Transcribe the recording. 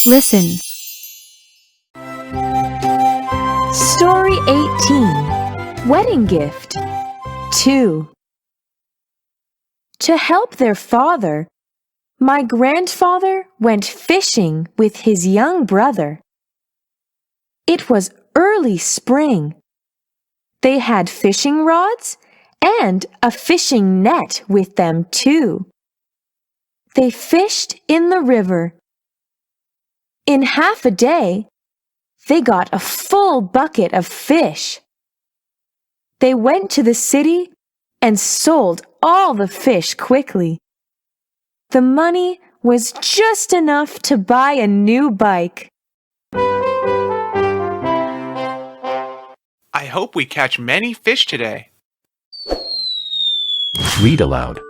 Listen. Story 18. Wedding Gift 2. To help their father, my grandfather went fishing with his young brother. It was early spring. They had fishing rods and a fishing net with them too. They fished in the river. In half a day, they got a full bucket of fish. They went to the city and sold all the fish quickly. The money was just enough to buy a new bike. I hope we catch many fish today. Read aloud.